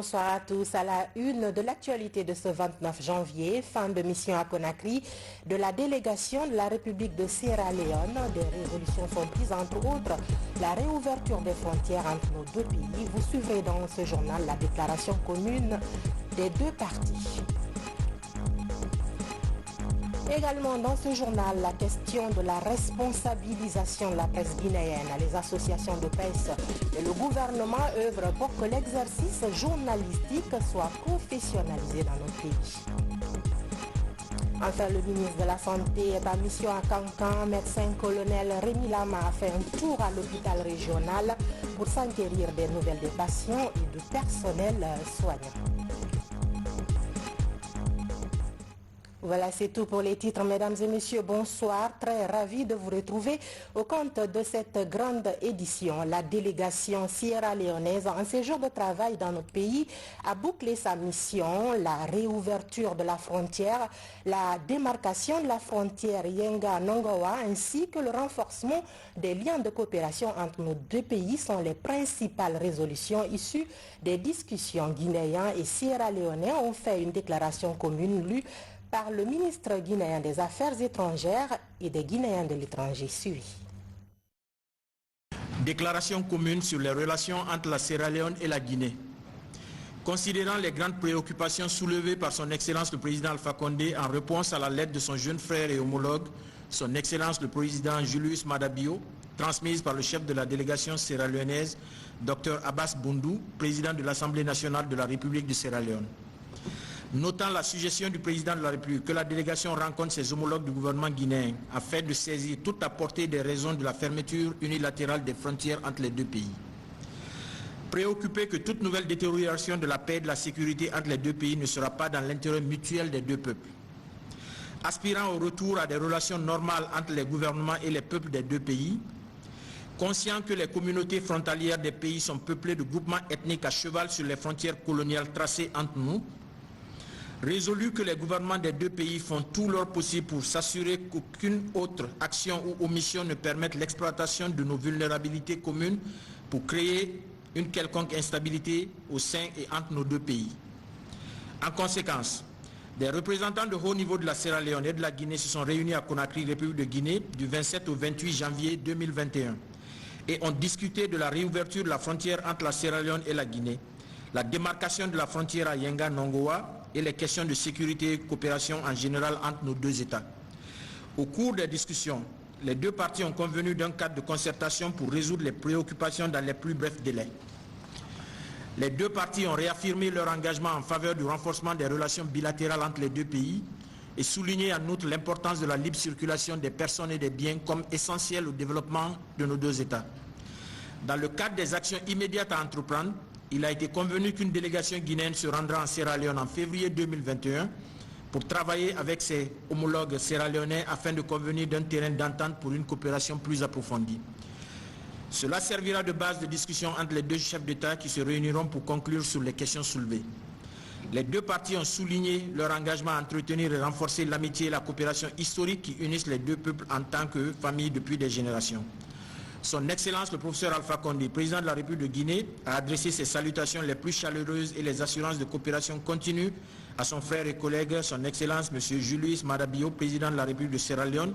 bonsoir à tous. À la une de l'actualité de ce 29 janvier, fin de mission à Conakry de la délégation de la République de Sierra Leone. Des résolutions sont prises, entre autres, la réouverture des frontières entre nos deux pays. Vous suivrez dans ce journal la déclaration commune des deux parties. Également dans ce journal, la question de la responsabilisation de la presse guinéenne. Les associations de presse et le gouvernement œuvrent pour que l'exercice journalistique soit professionnalisé dans notre pays. Enfin, le ministre de la Santé est en mission à Cancan. Médecin-colonel Rémi Lama a fait un tour à l'hôpital régional pour s'enquérir des nouvelles des patients et du personnel soignant. Voilà, c'est tout pour les titres. Mesdames et messieurs, bonsoir. Très ravi de vous retrouver au compte de cette grande édition. La délégation sierra-léonaise en séjour de travail dans notre pays a bouclé sa mission. La réouverture de la frontière, la démarcation de la frontière Yenga-Nongoa ainsi que le renforcement des liens de coopération entre nos deux pays sont les principales résolutions issues des discussions. Guinéens et sierra-léonais ont fait une déclaration commune lue par le ministre guinéen des Affaires étrangères et des Guinéens de l'étranger. Suivi. Déclaration commune sur les relations entre la Sierra Leone et la Guinée. Considérant les grandes préoccupations soulevées par son Excellence le Président Alpha Condé en réponse à la lettre de son jeune frère et homologue, son Excellence le Président Julius Maada Bio, transmise par le chef de la délégation sierra-léonaise, Dr Abbas Boundou, président de l'Assemblée nationale de la République de Sierra Leone. Notant la suggestion du président de la République que la délégation rencontre ses homologues du gouvernement guinéen afin de saisir toute la portée des raisons de la fermeture unilatérale des frontières entre les deux pays. Préoccupé que toute nouvelle détérioration de la paix et de la sécurité entre les deux pays ne sera pas dans l'intérêt mutuel des deux peuples. Aspirant au retour à des relations normales entre les gouvernements et les peuples des deux pays, conscient que les communautés frontalières des pays sont peuplées de groupements ethniques à cheval sur les frontières coloniales tracées entre nous, résolu que les gouvernements des deux pays font tout leur possible pour s'assurer qu'aucune autre action ou omission ne permette l'exploitation de nos vulnérabilités communes pour créer une quelconque instabilité au sein et entre nos deux pays. En conséquence, des représentants de haut niveau de la Sierra Leone et de la Guinée se sont réunis à Conakry, République de Guinée, du 27 au 28 janvier 2021 et ont discuté de la réouverture de la frontière entre la Sierra Leone et la Guinée, la démarcation de la frontière à Yenga-Nongoa et les questions de sécurité et coopération en général entre nos deux États. Au cours des discussions, les deux parties ont convenu d'un cadre de concertation pour résoudre les préoccupations dans les plus brefs délais. Les deux parties ont réaffirmé leur engagement en faveur du renforcement des relations bilatérales entre les deux pays et souligné en outre l'importance de la libre circulation des personnes et des biens comme essentielle au développement de nos deux États. Dans le cadre des actions immédiates à entreprendre, il a été convenu qu'une délégation guinéenne se rendra en Sierra Leone en février 2021 pour travailler avec ses homologues sierra-léonais afin de convenir d'un terrain d'entente pour une coopération plus approfondie. Cela servira de base de discussion entre les deux chefs d'État qui se réuniront pour conclure sur les questions soulevées. Les deux parties ont souligné leur engagement à entretenir et renforcer l'amitié et la coopération historique qui unissent les deux peuples en tant que famille depuis des générations. Son Excellence le professeur Alpha Condé, président de la République de Guinée, a adressé ses salutations les plus chaleureuses et les assurances de coopération continue à son frère et collègue, son Excellence M. Julius Maada Bio, président de la République de Sierra Leone,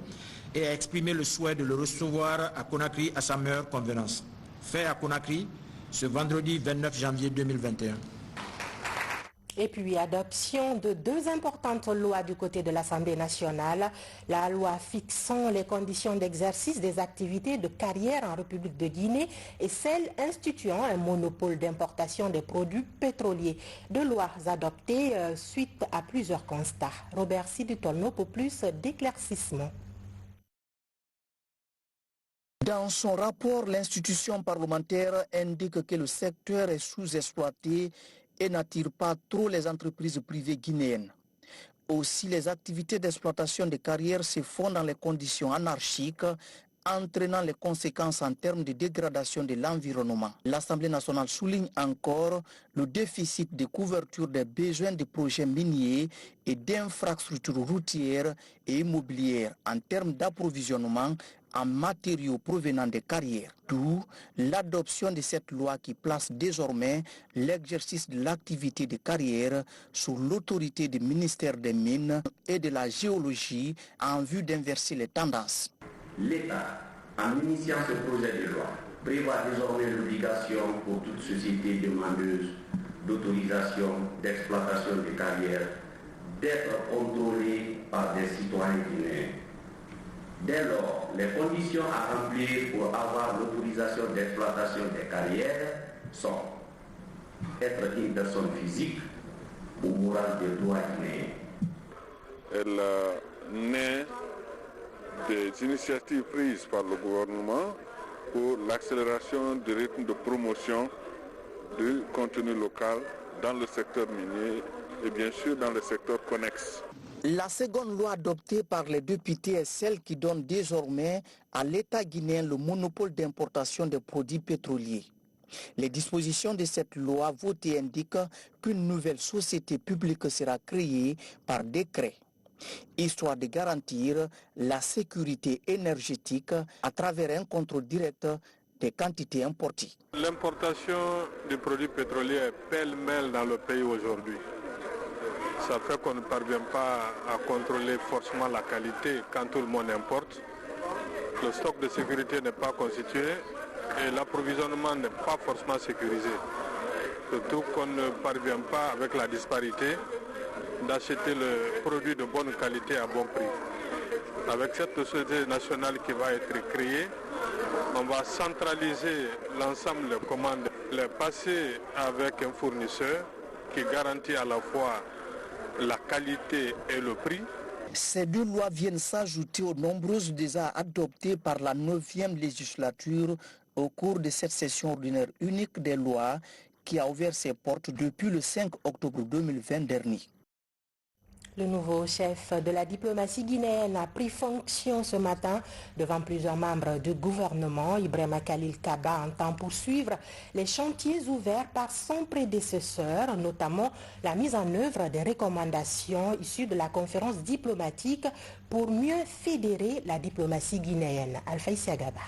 et a exprimé le souhait de le recevoir à Conakry à sa meilleure convenance. Fait à Conakry, ce vendredi 29 janvier 2021. Et puis, adoption de deux importantes lois du côté de l'Assemblée nationale. La loi fixant les conditions d'exercice des activités de carrière en République de Guinée et celle instituant un monopole d'importation des produits pétroliers. Deux lois adoptées suite à plusieurs constats. Robert Siditolno pour plus d'éclaircissement. Dans son rapport, l'institution parlementaire indique que le secteur est sous-exploité et n'attire pas trop les entreprises privées guinéennes. Aussi, les activités d'exploitation de carrières se font dans les conditions anarchiques, entraînant les conséquences en termes de dégradation de l'environnement. L'Assemblée nationale souligne encore le déficit de couverture des besoins de projets miniers et d'infrastructures routières et immobilières en termes d'approvisionnement en matériaux provenant des carrières. D'où l'adoption de cette loi qui place désormais l'exercice de l'activité de carrière sous l'autorité du ministère des Mines et de la Géologie en vue d'inverser les tendances. L'État, en initiant ce projet de loi, prévoit désormais l'obligation pour toute société demandeuse d'autorisation d'exploitation des carrières d'être contrôlée par des citoyens guinéens. Dès lors, les conditions à remplir pour avoir l'autorisation d'exploitation des carrières sont être une personne physique ou morale de droit guinéen. Elle naît des initiatives prises par le gouvernement pour l'accélération du rythme de promotion du contenu local dans le secteur minier et bien sûr dans le secteur connexe. La seconde loi adoptée par les députés est celle qui donne désormais à l'État guinéen le monopole d'importation des produits pétroliers. Les dispositions de cette loi votée indiquent qu'une nouvelle société publique sera créée par décret, histoire de garantir la sécurité énergétique à travers un contrôle direct des quantités importées. L'importation des produits pétroliers est pêle-mêle dans le pays aujourd'hui. Ça fait qu'on ne parvient pas à contrôler forcément la qualité quand tout le monde importe. Le stock de sécurité n'est pas constitué et l'approvisionnement n'est pas forcément sécurisé. Surtout qu'on ne parvient pas avec la disparité d'acheter le produit de bonne qualité à bon prix. Avec cette société nationale qui va être créée, on va centraliser l'ensemble des commandes, les passer avec un fournisseur qui garantit à la fois la qualité et le prix. Ces deux lois viennent s'ajouter aux nombreuses déjà adoptées par la 9e législature au cours de cette session ordinaire unique des lois qui a ouvert ses portes depuis le 5 octobre 2020 dernier. Le nouveau chef de la diplomatie guinéenne a pris fonction ce matin devant plusieurs membres du gouvernement. Ibrahima Khalil Kaba entend poursuivre les chantiers ouverts par son prédécesseur, notamment la mise en œuvre des recommandations issues de la conférence diplomatique pour mieux fédérer la diplomatie guinéenne. Alphaïs Agaba.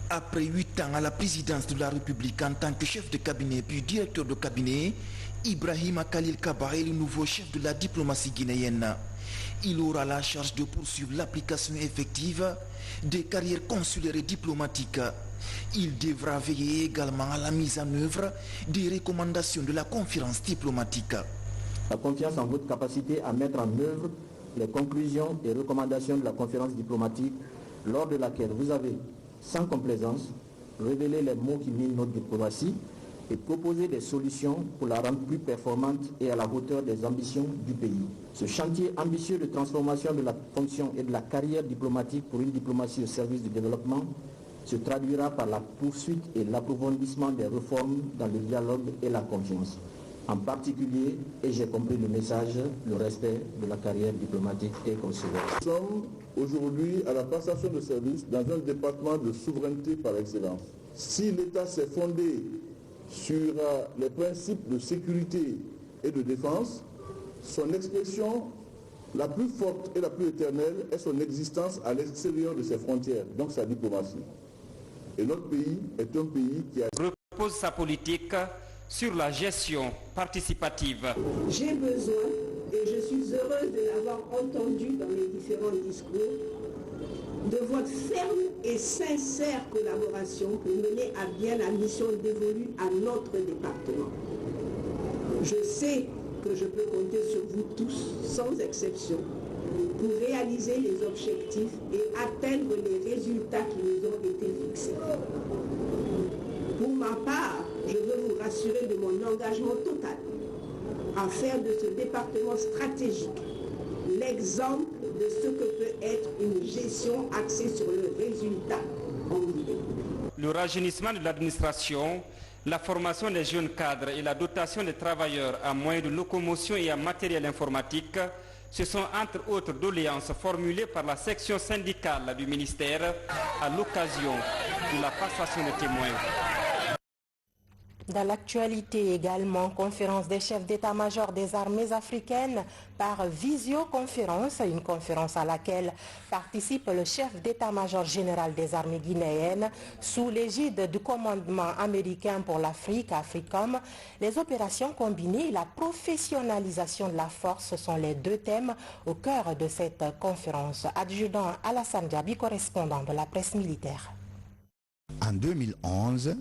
Après 8 ans à la présidence de la République en tant que chef de cabinet puis directeur de cabinet, Ibrahima Khalil Kaba est le nouveau chef de la diplomatie guinéenne. Il aura la charge de poursuivre l'application effective des carrières consulaires et diplomatiques. Il devra veiller également à la mise en œuvre des recommandations de la conférence diplomatique. La confiance en votre capacité à mettre en œuvre les conclusions et recommandations de la conférence diplomatique lors de laquelle vous avez, sans complaisance, révélé les maux qui minent notre diplomatie et proposer des solutions pour la rendre plus performante et à la hauteur des ambitions du pays. Ce chantier ambitieux de transformation de la fonction et de la carrière diplomatique pour une diplomatie au service du développement se traduira par la poursuite et l'approfondissement des réformes dans le dialogue et la confiance. En particulier, et j'ai compris le message, le respect de la carrière diplomatique et consulaire. Nous sommes aujourd'hui à la passation de service dans un département de souveraineté par excellence. Si l'État s'est fondé sur les principes de sécurité et de défense, son expression la plus forte et la plus éternelle est son existence à l'extérieur de ses frontières, donc sa diplomatie. Et notre pays est un pays qui repose sa politique sur la gestion participative. J'ai besoin, et je suis heureuse de l'avoir entendu dans les différents discours, de votre ferme et sincère collaboration pour mener à bien la mission dévolue à notre département. Je sais que je peux compter sur vous tous, sans exception, pour réaliser les objectifs et atteindre les résultats qui nous ont été fixés. Pour ma part, je veux vous rassurer de mon engagement total à faire de ce département stratégique l'exemple de ce que peut être une gestion axée sur le résultat en Guinée. Le rajeunissement de l'administration, la formation des jeunes cadres et la dotation des travailleurs à moyens de locomotion et à matériel informatique, ce sont entre autres doléances formulées par la section syndicale du ministère à l'occasion de la passation de témoins. Dans l'actualité également, conférence des chefs d'état-major des armées africaines par visioconférence, une conférence à laquelle participe le chef d'état-major général des armées guinéennes sous l'égide du commandement américain pour l'Afrique, AFRICOM. Les opérations combinées et la professionnalisation de la force sont les deux thèmes au cœur de cette conférence. Adjudant Alassane Diaby, correspondant de la presse militaire. En 2011,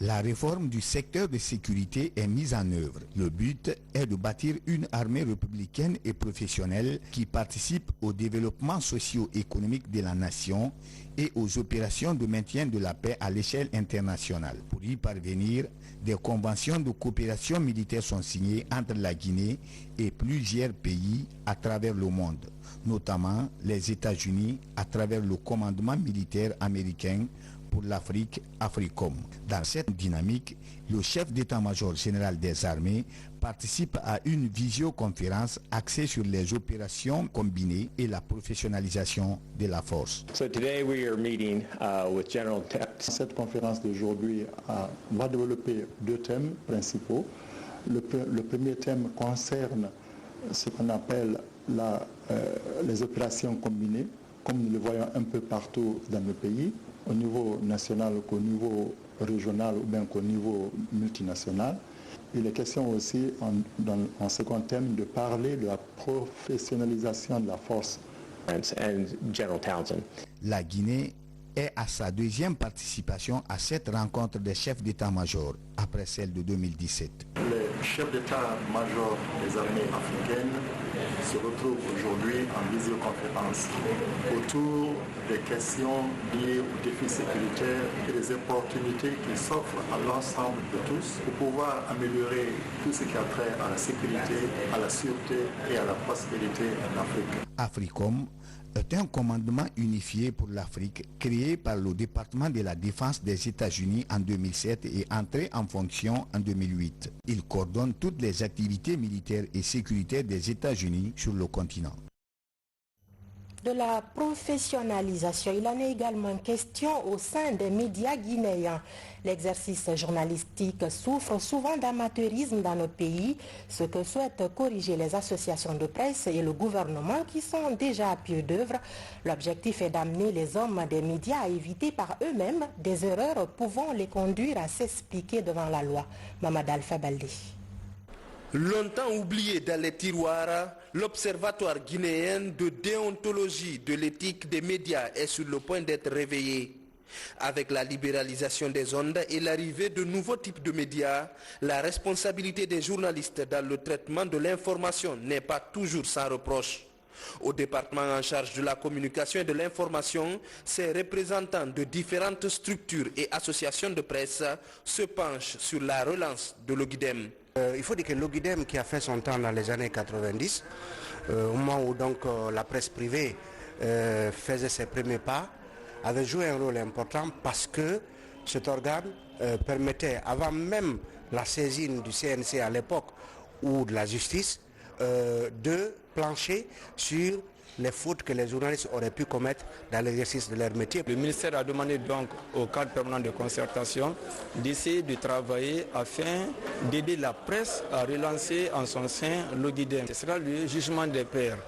la réforme du secteur de sécurité est mise en œuvre. Le but est de bâtir une armée républicaine et professionnelle qui participe au développement socio-économique de la nation et aux opérations de maintien de la paix à l'échelle internationale. Pour y parvenir, des conventions de coopération militaire sont signées entre la Guinée et plusieurs pays à travers le monde, notamment les États-Unis à travers le commandement militaire américain pour l'Afrique, AFRICOM. Dans cette dynamique, le chef d'état-major général des armées participe à une visioconférence axée sur les opérations combinées et la professionnalisation de la force. Cette conférence d'aujourd'hui va développer deux thèmes principaux. Le premier thème concerne ce qu'on appelle les opérations combinées, comme nous le voyons un peu partout dans le pays, au niveau national, qu'au niveau régional ou bien qu'au niveau multinational. Il est question aussi, en second thème, de parler de la professionnalisation de la force. La Guinée est à sa deuxième participation à cette rencontre des chefs d'état-major, après celle de 2017. Les chefs d'état-major des armées africaines se retrouvent aujourd'hui en visioconférence autour des questions liées aux défis sécuritaires et des opportunités qui s'offrent à l'ensemble de tous pour pouvoir améliorer tout ce qui a trait à la sécurité, à la sûreté et à la prospérité en Afrique. AFRICOM est un commandement unifié pour l'Afrique créé par le département de la défense des États-Unis en 2007 et entré en fonction en 2008. Il coordonne toutes les activités militaires et sécuritaires des États-Unis sur le continent. De la professionnalisation, il en est également question au sein des médias guinéens. L'exercice journalistique souffre souvent d'amateurisme dans notre pays, ce que souhaitent corriger les associations de presse et le gouvernement qui sont déjà à pied d'œuvre. L'objectif est d'amener les hommes des médias à éviter par eux-mêmes des erreurs pouvant les conduire à s'expliquer devant la loi. Mamad Alpha Baldé. Longtemps oublié dans les tiroirs, l'Observatoire guinéen de déontologie de l'éthique des médias est sur le point d'être réveillé. Avec la libéralisation des ondes et l'arrivée de nouveaux types de médias, la responsabilité des journalistes dans le traitement de l'information n'est pas toujours sans reproche. Au département en charge de la communication et de l'information, ces représentants de différentes structures et associations de presse se penchent sur la relance de l'Oguidem. Il faut dire que l'Oguidem, qui a fait son temps dans les années 90, au moment où donc la presse privée faisait ses premiers pas, avait joué un rôle important parce que cet organe permettait, avant même la saisine du CNC à l'époque ou de la justice, de plancher sur les fautes que les journalistes auraient pu commettre dans l'exercice de leur métier. Le ministère a demandé donc au cadre permanent de concertation d'essayer de travailler afin d'aider la presse à relancer en son sein l'Oguidem. Ce sera le jugement des pairs.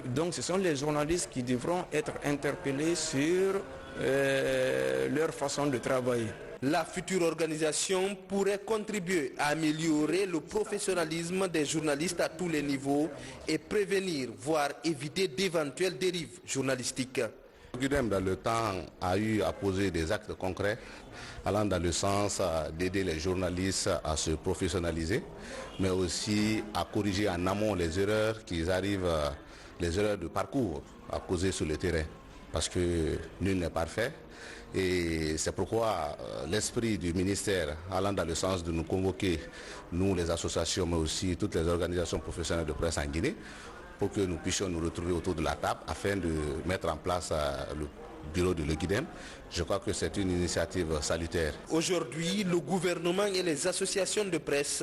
Donc ce sont les journalistes qui devront être interpellés sur leur façon de travailler. La future organisation pourrait contribuer à améliorer le professionnalisme des journalistes à tous les niveaux et prévenir, voire éviter d'éventuelles dérives journalistiques. L'Oguidem, dans le temps, a eu à poser des actes concrets allant dans le sens d'aider les journalistes à se professionnaliser, mais aussi à corriger en amont les erreurs qui arrivent, les erreurs de parcours à causer sur le terrain, parce que nul n'est parfait. Et c'est pourquoi l'esprit du ministère allant dans le sens de nous convoquer, nous les associations, mais aussi toutes les organisations professionnelles de presse en Guinée, pour que nous puissions nous retrouver autour de la table afin de mettre en place le bureau de l'Oguidem. Je crois que c'est une initiative salutaire. Aujourd'hui, le gouvernement et les associations de presse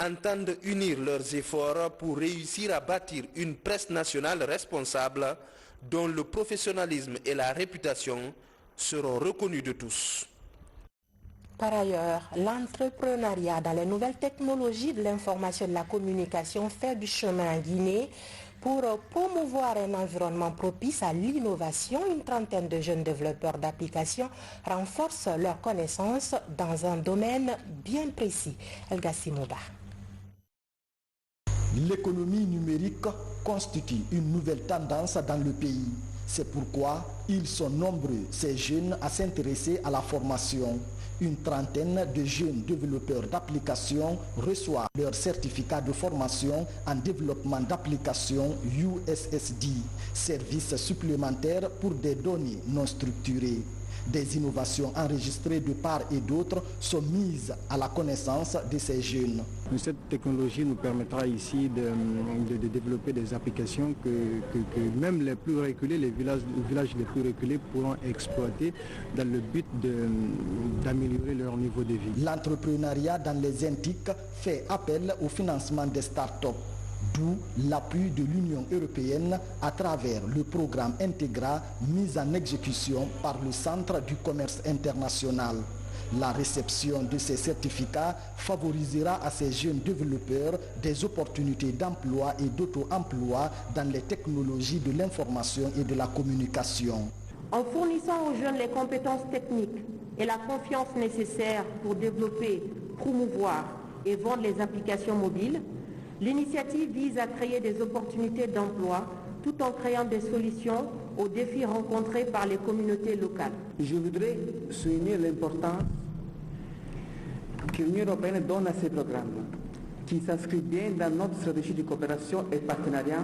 entendent unir leurs efforts pour réussir à bâtir une presse nationale responsable dont le professionnalisme et la réputation seront reconnus de tous. Par ailleurs, l'entrepreneuriat dans les nouvelles technologies de l'information et de la communication fait du chemin en Guinée. Pour promouvoir un environnement propice à l'innovation, une trentaine de jeunes développeurs d'applications renforcent leurs connaissances dans un domaine bien précis. El Gassimouba. L'économie numérique constitue une nouvelle tendance dans le pays. C'est pourquoi ils sont nombreux, ces jeunes, à s'intéresser à la formation. Une trentaine de jeunes développeurs d'applications reçoivent leur certificat de formation en développement d'applications USSD, service supplémentaire pour des données non structurées. Des innovations enregistrées de part et d'autre sont mises à la connaissance de ces jeunes. Cette technologie nous permettra ici de développer des applications que même les plus reculés, les villages les plus reculés pourront exploiter dans le but d'améliorer leur niveau de vie. L'entrepreneuriat dans les Intiques fait appel au financement des start-up, d'où l'appui de l'Union européenne à travers le programme Integra mis en exécution par le Centre du commerce international. La réception de ces certificats favorisera à ces jeunes développeurs des opportunités d'emploi et d'auto-emploi dans les technologies de l'information et de la communication. En fournissant aux jeunes les compétences techniques et la confiance nécessaire pour développer, promouvoir et vendre les applications mobiles, l'initiative vise à créer des opportunités d'emploi tout en créant des solutions aux défis rencontrés par les communautés locales. Je voudrais souligner l'importance que l'Union européenne donne à ces programmes, qui s'inscrivent bien dans notre stratégie de coopération et partenariat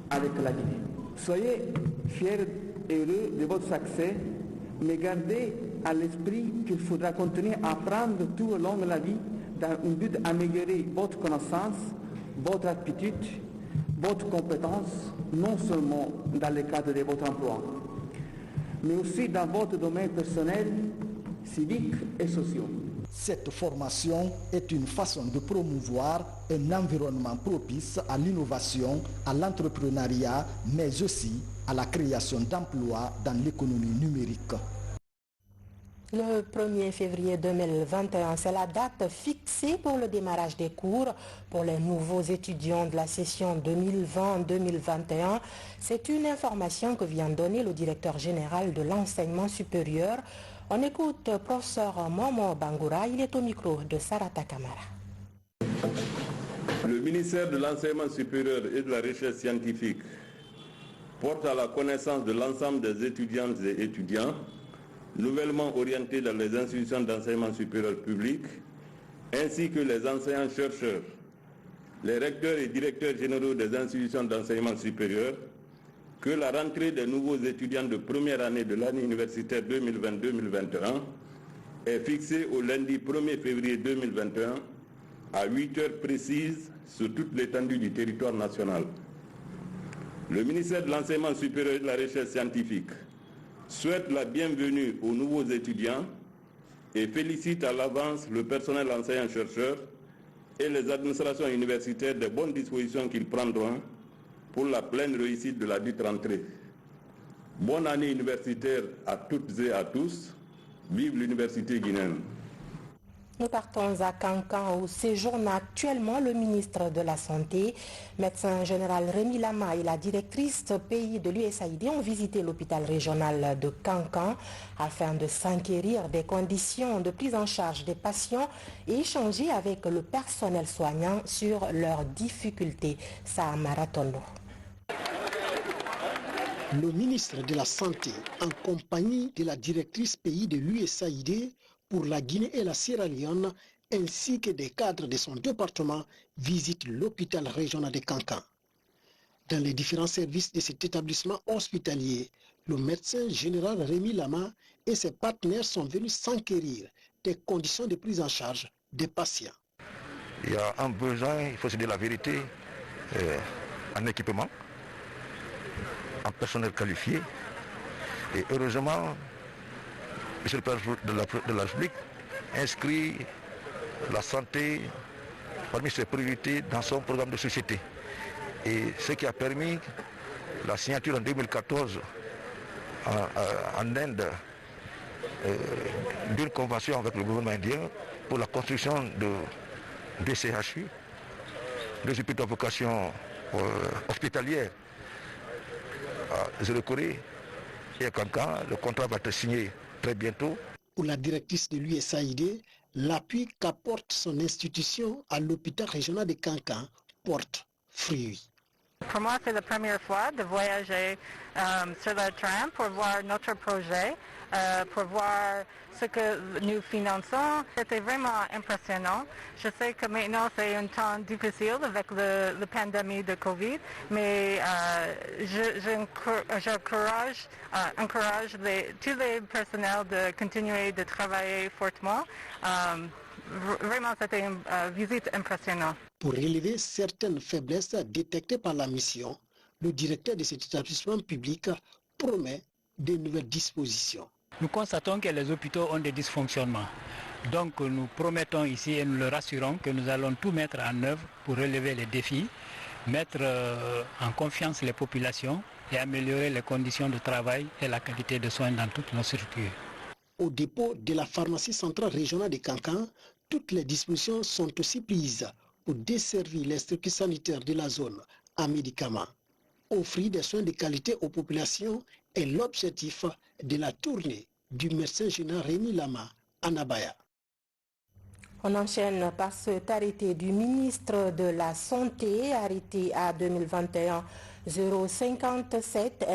avec la Guinée. Soyez fiers et heureux de votre succès, mais gardez à l'esprit qu'il faudra continuer à apprendre tout au long de la vie dans un but d'améliorer votre connaissance, votre aptitude, votre compétence, non seulement dans le cadre de votre emploi, mais aussi dans votre domaine personnel, civique et social. Cette formation est une façon de promouvoir un environnement propice à l'innovation, à l'entrepreneuriat, mais aussi à la création d'emplois dans l'économie numérique. Le 1er février 2021, c'est la date fixée pour le démarrage des cours pour les nouveaux étudiants de la session 2020-2021. C'est une information que vient donner le directeur général de l'enseignement supérieur. On écoute professeur Momo Bangoura, il est au micro de Sarata Kamara. Le ministère de l'enseignement supérieur et de la recherche scientifique porte à la connaissance de l'ensemble des étudiantes et étudiants nouvellement orientés dans les institutions d'enseignement supérieur public, ainsi que les enseignants-chercheurs, les recteurs et directeurs généraux des institutions d'enseignement supérieur, que la rentrée des nouveaux étudiants de première année de l'année universitaire 2020-2021 est fixée au lundi 1er février 2021 à 8 heures précises sur toute l'étendue du territoire national. Le ministère de l'Enseignement supérieur et de la Recherche scientifique souhaite la bienvenue aux nouveaux étudiants et félicite à l'avance le personnel enseignant-chercheur et les administrations universitaires des bonnes dispositions qu'ils prendront pour la pleine réussite de la dite rentrée. Bonne année universitaire à toutes et à tous. Vive l'université guinéenne. Nous partons à Kankan où séjourne actuellement le ministre de la Santé. Médecin général Rémi Lama et la directrice pays de l'USAID ont visité l'hôpital régional de Kankan afin de s'enquérir des conditions de prise en charge des patients et échanger avec le personnel soignant sur leurs difficultés. Ça Maratondo. Le ministre de la Santé, en compagnie de la directrice pays de l'USAID pour la Guinée et la Sierra Leone, ainsi que des cadres de son département, visitent l'hôpital régional de Kankan. Dans les différents services de cet établissement hospitalier, le médecin général Rémi Lama et ses partenaires sont venus s'enquérir des conditions de prise en charge des patients. Il y a un besoin, il faut se dire la vérité, en équipement, en personnel qualifié. Et heureusement, M. le Président de la République inscrit la santé parmi ses priorités dans son programme de société. Et ce qui a permis la signature en 2014 en Inde d'une convention avec le gouvernement indien pour la construction de CHU, des hôpitaux à vocation hospitalière à Zéro-Corée et à Kankan. Le contrat va être signé très bientôt. Pour la directrice de l'USAID, l'appui qu'apporte son institution à l'hôpital régional de Kankan porte fruit. Pour moi, c'est la première fois de voyager sur le tram pour voir notre projet, pour voir ce que nous finançons. C'était vraiment impressionnant. Je sais que maintenant c'est un temps difficile avec la pandémie de Covid, mais j'encourage tous les personnels de continuer de travailler fortement. Vraiment, c'était une visite impressionnante. Pour relever certaines faiblesses détectées par la mission, le directeur de cet établissement public promet de nouvelles dispositions. Nous constatons que les hôpitaux ont des dysfonctionnements. Donc nous promettons ici et nous le rassurons que nous allons tout mettre en œuvre pour relever les défis, mettre en confiance les populations et améliorer les conditions de travail et la qualité de soins dans toutes nos structures. Au dépôt de la pharmacie centrale régionale de Kankan, toutes les dispositions sont aussi prises pour desservir les structures sanitaires de la zone en médicaments. Offrir des soins de qualité aux populations est l'objectif de la tournée du médecin général Rémi Lama à Nabaya. On enchaîne par cet arrêté du ministre de la Santé, arrêté à 2021-057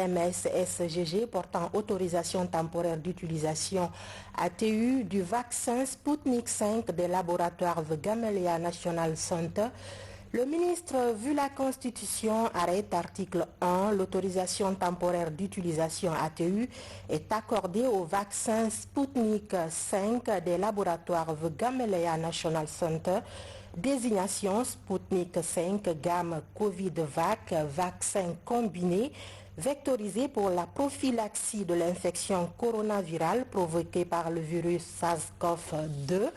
MSSGG portant autorisation temporaire d'utilisation ATU du vaccin Sputnik 5 des laboratoires The Gamaleya National Center. Le ministre, vu la Constitution, arrête article 1, l'autorisation temporaire d'utilisation ATU est accordée au vaccin Sputnik 5 des laboratoires The Gamaleya National Center, désignation Sputnik 5 gamme Covid-Vac, vaccin combiné, vectorisé pour la prophylaxie de l'infection coronavirale provoquée par le virus SARS-CoV-2.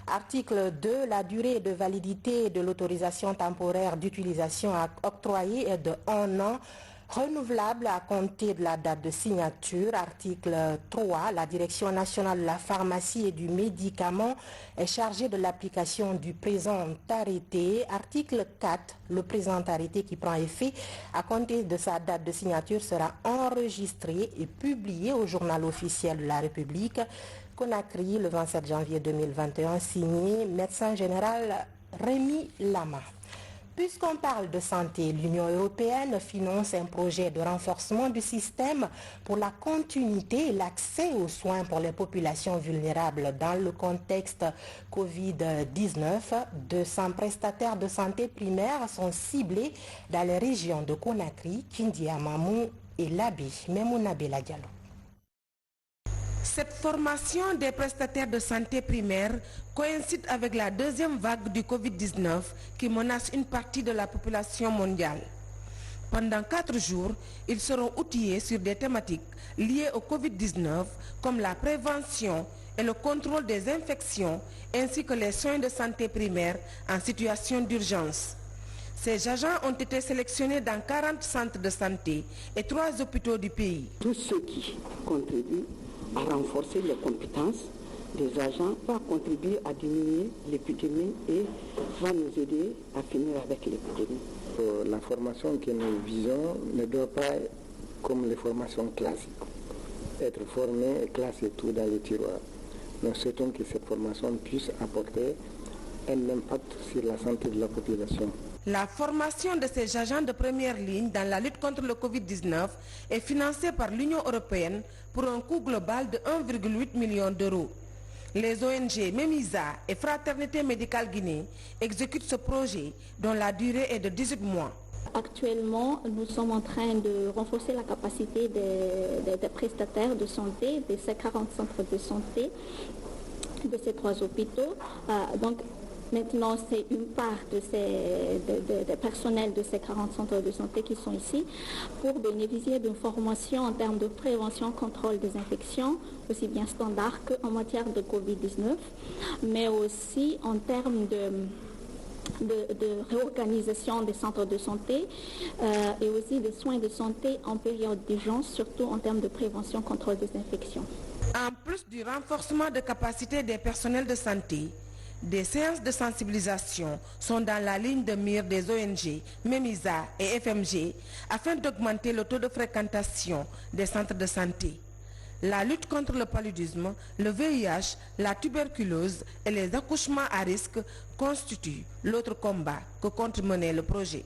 Article 2, la durée de validité de l'autorisation temporaire d'utilisation octroyée est de 1 an, renouvelable à compter de la date de signature. Article 3, la Direction nationale de la pharmacie et du médicament est chargée de l'application du présent arrêté. Article 4, le présent arrêté qui prend effet à compter de sa date de signature sera enregistré et publié au journal officiel de la République. Conakry, le 27 janvier 2021, signé médecin général Rémi Lama. Puisqu'on parle de santé, l'Union européenne finance un projet de renforcement du système pour la continuité et l'accès aux soins pour les populations vulnérables dans le contexte Covid-19. 200 prestataires de santé primaire sont ciblés dans les régions de Conakry, Kindia-Mamou et Labi. Memouna Bella Diallo. Cette formation des prestataires de santé primaire coïncide avec la deuxième vague du Covid-19 qui menace une partie de la population mondiale. Pendant 4 jours, ils seront outillés sur des thématiques liées au Covid-19 comme la prévention et le contrôle des infections ainsi que les soins de santé primaire en situation d'urgence. Ces agents ont été sélectionnés dans 40 centres de santé et 3 hôpitaux du pays. Tous ceux qui contribuent à renforcer les compétences des agents va contribuer à diminuer l'épidémie et va nous aider à finir avec l'épidémie. La formation que nous visons ne doit pas, comme les formations classiques, être formée et classer tout dans le tiroir. Nous souhaitons que cette formation puisse apporter un impact sur la santé de la population. La formation de ces agents de première ligne dans la lutte contre le Covid-19 est financée par l'Union européenne pour un coût global de 1,8 million d'euros. Les ONG MEMISA et Fraternité Médicale Guinée exécutent ce projet dont la durée est de 18 mois. Actuellement, nous sommes en train de renforcer la capacité des prestataires de santé, de ces 40 centres de santé, de ces 3 hôpitaux. Maintenant, c'est une part des personnels de ces 40 centres de santé qui sont ici pour bénéficier d'une formation en termes de prévention, contrôle des infections, aussi bien standard qu'en matière de Covid-19, mais aussi en termes de réorganisation des centres de santé et aussi des soins de santé en période d'urgence, surtout en termes de prévention, contrôle des infections. En plus du renforcement de capacité des personnels de santé, des séances de sensibilisation sont dans la ligne de mire des ONG, MEMISA et FMG afin d'augmenter le taux de fréquentation des centres de santé. La lutte contre le paludisme, le VIH, la tuberculose et les accouchements à risque constituent l'autre combat que compte mener le projet.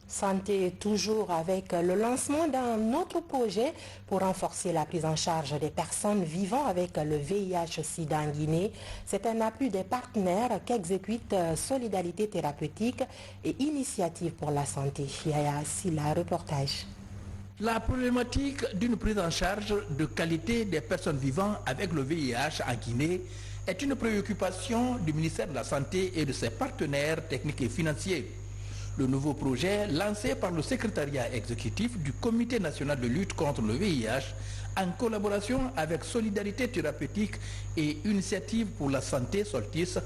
Santé toujours avec le lancement d'un autre projet pour renforcer la prise en charge des personnes vivant avec le VIH-Sida en Guinée. C'est un appui des partenaires qu'exécute Solidarité Thérapeutique et Initiative pour la Santé. Yaya Silla, reportage. La problématique d'une prise en charge de qualité des personnes vivant avec le VIH en Guinée est une préoccupation du ministère de la Santé et de ses partenaires techniques et financiers. Le nouveau projet, lancé par le secrétariat exécutif du Comité national de lutte contre le VIH, en collaboration avec Solidarité Thérapeutique et Initiative pour la Santé, SOLTIS,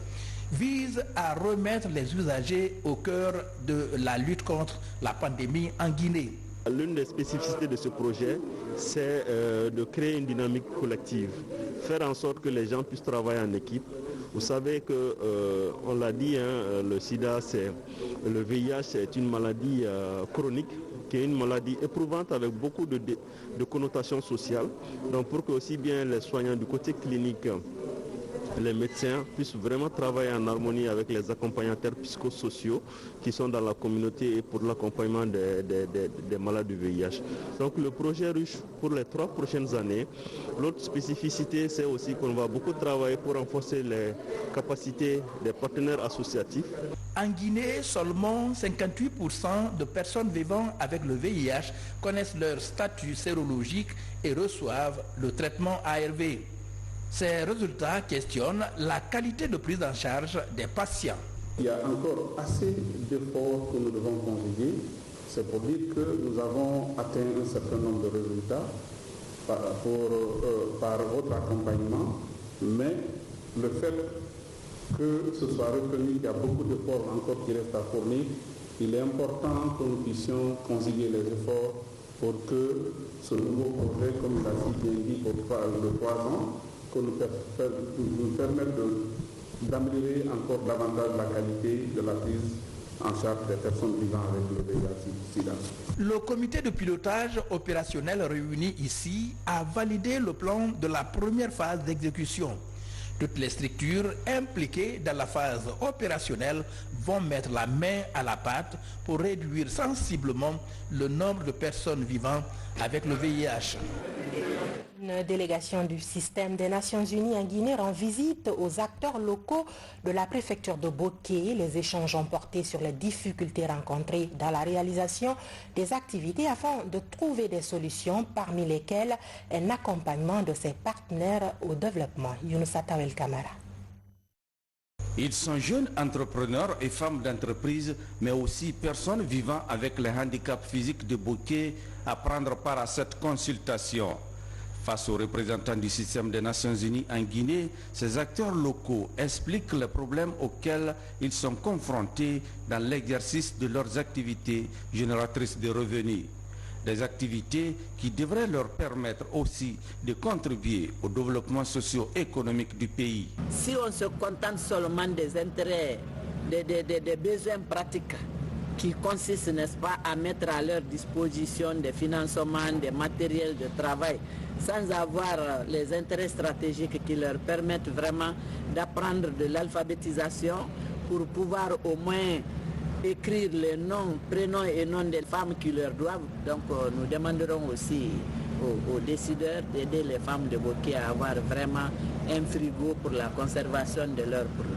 vise à remettre les usagers au cœur de la lutte contre la pandémie en Guinée. L'une des spécificités de ce projet, c'est de créer une dynamique collective, faire en sorte que les gens puissent travailler en équipe. Vous savez que, on l'a dit, le sida, le VIH, c'est une maladie chronique, qui est une maladie éprouvante avec beaucoup de connotations sociales. Donc pour que aussi bien les soignants du côté clinique, les médecins puissent vraiment travailler en harmonie avec les accompagnateurs psychosociaux qui sont dans la communauté et pour l'accompagnement des malades du VIH. Donc le projet riche pour les 3 prochaines années. L'autre spécificité, c'est aussi qu'on va beaucoup travailler pour renforcer les capacités des partenaires associatifs. En Guinée, seulement 58% de personnes vivant avec le VIH connaissent leur statut sérologique et reçoivent le traitement ARV. Ces résultats questionnent la qualité de prise en charge des patients. Il y a encore assez d'efforts que nous devons conjuguer. C'est pour dire que nous avons atteint un certain nombre de résultats par votre accompagnement, mais le fait que ce soit reconnu qu'il y a beaucoup d'efforts encore qui restent à fournir, il est important que nous puissions conjuguer les efforts pour que ce nouveau projet, comme il a si bien dit, pour le 3 ans, que nous permette d'améliorer encore davantage la qualité de la prise en charge des personnes vivant avec le VIH-Sida. Le comité de pilotage opérationnel réuni ici a validé le plan de la première phase d'exécution. Toutes les structures impliquées dans la phase opérationnelle vont mettre la main à la pâte pour réduire sensiblement le nombre de personnes vivant avec le VIH. Une délégation du système des Nations Unies en Guinée rend visite aux acteurs locaux de la préfecture de Boké. Les échanges ont porté sur les difficultés rencontrées dans la réalisation des activités afin de trouver des solutions, parmi lesquelles un accompagnement de ses partenaires au développement. Younousa Tawel Kamara. Ils sont jeunes entrepreneurs et femmes d'entreprise, mais aussi personnes vivant avec les handicaps physiques de Boké à prendre part à cette consultation. Face aux représentants du système des Nations Unies en Guinée, ces acteurs locaux expliquent les problèmes auxquels ils sont confrontés dans l'exercice de leurs activités génératrices de revenus. Des activités qui devraient leur permettre aussi de contribuer au développement socio-économique du pays. Si on se contente seulement des intérêts, des besoins pratiques qui consistent, n'est-ce pas, à mettre à leur disposition des financements, des matériels de travail, sans avoir les intérêts stratégiques qui leur permettent vraiment d'apprendre de l'alphabétisation pour pouvoir au moins écrire les noms, prénoms et noms des femmes qui leur doivent. Donc nous demanderons aussi aux décideurs d'aider les femmes de Boké à avoir vraiment un frigo pour la conservation de leurs produits.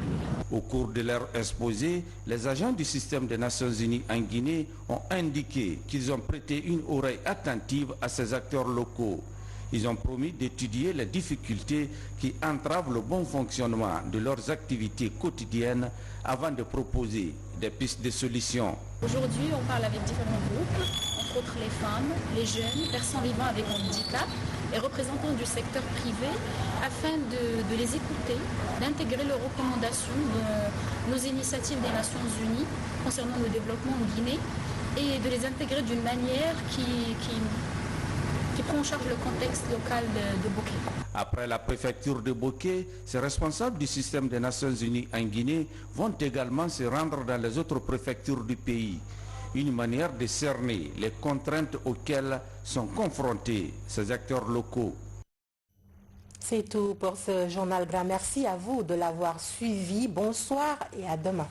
Au cours de leur exposé, les agents du système des Nations Unies en Guinée ont indiqué qu'ils ont prêté une oreille attentive à ces acteurs locaux. Ils ont promis d'étudier les difficultés qui entravent le bon fonctionnement de leurs activités quotidiennes avant de proposer des pistes de solutions. Aujourd'hui, on parle avec différents groupes, entre autres les femmes, les jeunes, personnes vivant avec handicap et représentants du secteur privé, afin de les écouter, d'intégrer leurs recommandations de nos initiatives des Nations Unies concernant le développement en Guinée et de les intégrer d'une manière qui prend en charge le contexte local de Bokeh. Après la préfecture de Bokeh, ces responsables du système des Nations Unies en Guinée vont également se rendre dans les autres préfectures du pays. Une manière de cerner les contraintes auxquelles sont confrontés ces acteurs locaux. C'est tout pour ce journal. Grand merci à vous de l'avoir suivi. Bonsoir et à demain.